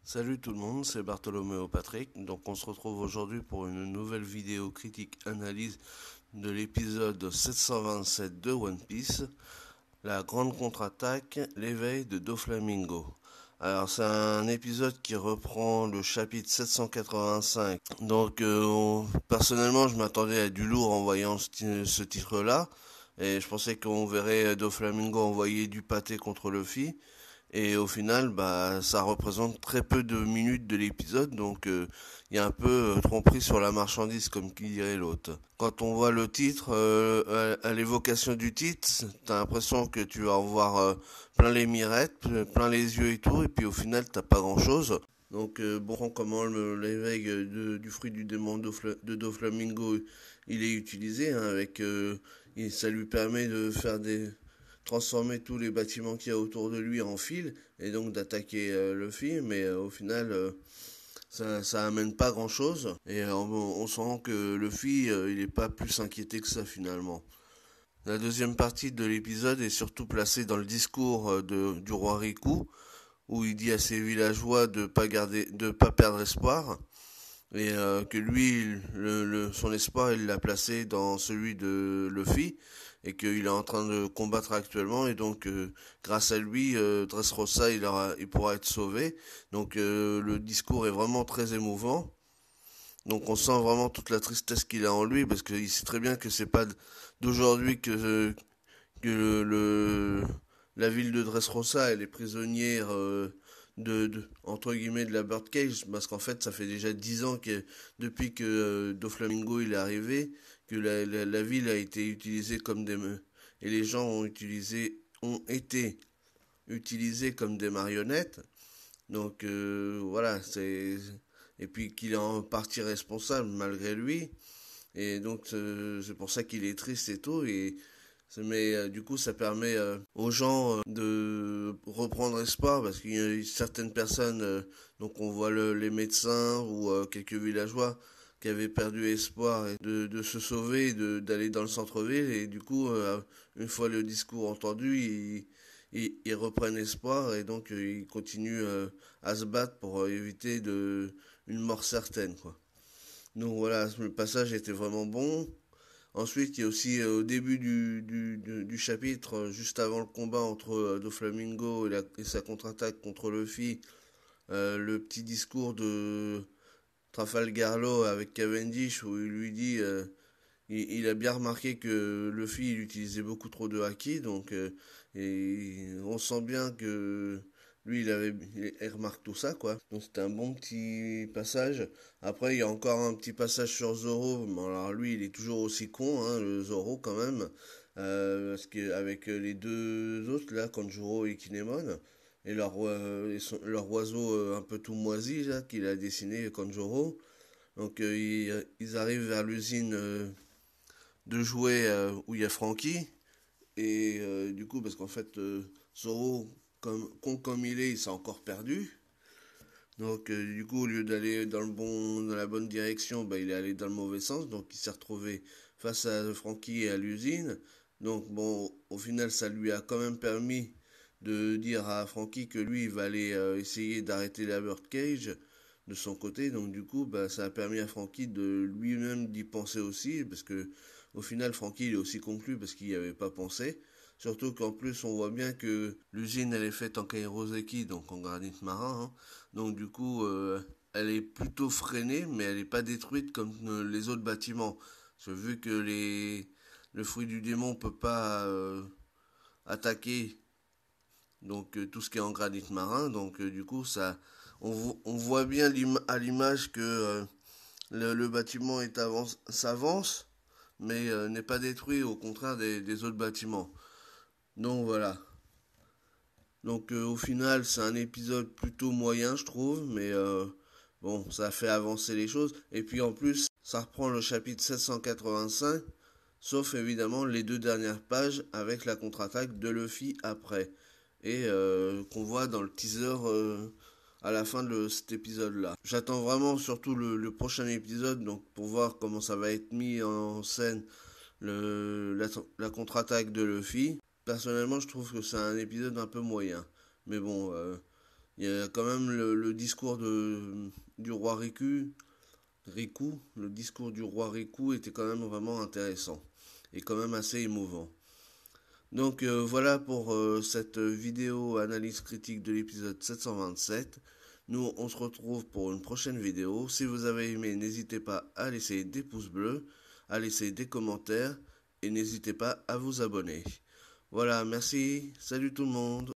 Salut tout le monde, c'est Bartholoméo Patrick. Donc on se retrouve aujourd'hui pour une nouvelle vidéo critique analyse de l'épisode 727 de One Piece, la grande contre-attaque, l'éveil de Doflamingo. Alors c'est un épisode qui reprend le chapitre 785. Donc personnellement je m'attendais à du lourd en voyant ce titre-là. Et je pensais qu'on verrait Doflamingo envoyer du pâté contre Luffy. Et au final, bah, ça représente très peu de minutes de l'épisode, donc il y a un peu tromperie sur la marchandise, comme qui dirait l'autre. Quand on voit le titre, à l'évocation du titre, t'as l'impression que tu vas en voir plein les mirettes, plein les yeux et tout, et puis au final, t'as pas grand-chose. Donc bon, comment l'éveil du fruit du démon de Doflamingo, il est utilisé, hein, ça lui permet de faire transformer tous les bâtiments qu'il y a autour de lui en fil et donc d'attaquer Luffy, mais au final ça amène pas grand chose et on sent que Luffy il est pas plus inquiété que ça finalement. La deuxième partie de l'épisode est surtout placée dans le discours du roi Riku où il dit à ses villageois de pas perdre espoir et que lui, son espoir, il l'a placé dans celui de Luffy, et qu'il est en train de combattre actuellement, et donc grâce à lui, Dressrosa, il pourra être sauvé. Donc le discours est vraiment très émouvant. Donc on sent vraiment toute la tristesse qu'il a en lui, parce qu'il sait très bien que c'est pas d'aujourd'hui que la ville de Dressrosa elle est prisonnière entre guillemets de la Birdcage, parce qu'en fait ça fait déjà 10 ans que depuis que Doflamingo il est arrivé que la ville a été utilisée comme et les gens ont été utilisés comme des marionnettes. Donc voilà, et puis qu'il est en partie responsable malgré lui, et donc c'est pour ça qu'il est triste et tout. Mais du coup, ça permet aux gens de reprendre espoir, parce qu'il y a certaines personnes, donc on voit les médecins ou quelques villageois qui avaient perdu espoir et de se sauver, d'aller dans le centre-ville, et du coup, une fois le discours entendu, ils reprennent espoir, et donc ils continuent à se battre pour éviter une mort certaine, quoi. Donc voilà, le passage était vraiment bon. Ensuite, il y a aussi au début du chapitre, juste avant le combat entre Doflamingo et sa contre-attaque contre Luffy, le petit discours de Trafalgar Law avec Cavendish où il lui dit il a bien remarqué que Luffy il utilisait beaucoup trop de haki, donc et on sent bien que lui il remarque tout ça quoi. Donc c'était un bon petit passage. Après il y a encore un petit passage sur Zoro. Bon, alors lui il est toujours aussi con, hein, le Zoro quand même, parce qu'avec les deux autres là, Kanjuro et Kinemon. Et leur oiseau un peu tout moisi là qu'il a dessiné Kanjuro. Donc ils arrivent vers l'usine de jouets où il y a Frankie. Et du coup, parce qu'en fait, Zoro, comme il est, il s'est encore perdu. Donc du coup, au lieu d'aller dans la bonne direction, bah, il est allé dans le mauvais sens. Donc il s'est retrouvé face à Frankie et à l'usine. Donc bon, au final, ça lui a quand même permis de dire à Frankie que lui, il va aller essayer d'arrêter la Birdcage de son côté. Donc du coup, bah, ça a permis à Frankie de lui-même d'y penser aussi, parce que au final, Frankie il est aussi conclu parce qu'il n'y avait pas pensé. Surtout qu'en plus, on voit bien que l'usine elle est faite en kairoseki, donc en granit marin, hein. Donc du coup, elle est plutôt freinée, mais elle n'est pas détruite comme les autres bâtiments. Parce que vu que le fruit du démon peut pas attaquer donc tout ce qui est en granit marin, donc du coup on voit bien à l'image que le bâtiment s'avance, mais n'est pas détruit au contraire des autres bâtiments. Donc voilà. Donc au final, c'est un épisode plutôt moyen, je trouve, mais bon, ça fait avancer les choses. Et puis en plus, ça reprend le chapitre 785, sauf évidemment les deux dernières pages avec la contre-attaque de Luffy après. Et qu'on voit dans le teaser à la fin de cet épisode-là. J'attends vraiment surtout le prochain épisode, donc pour voir comment ça va être mis en scène la contre-attaque de Luffy. Personnellement, je trouve que c'est un épisode un peu moyen. Mais bon, Il y a quand même le discours du roi Riku, le discours du roi Riku était quand même vraiment intéressant et quand même assez émouvant. Donc voilà pour cette vidéo analyse critique de l'épisode 727. Nous, on se retrouve pour une prochaine vidéo. Si vous avez aimé, n'hésitez pas à laisser des pouces bleus, à laisser des commentaires et n'hésitez pas à vous abonner. Voilà, merci, salut tout le monde.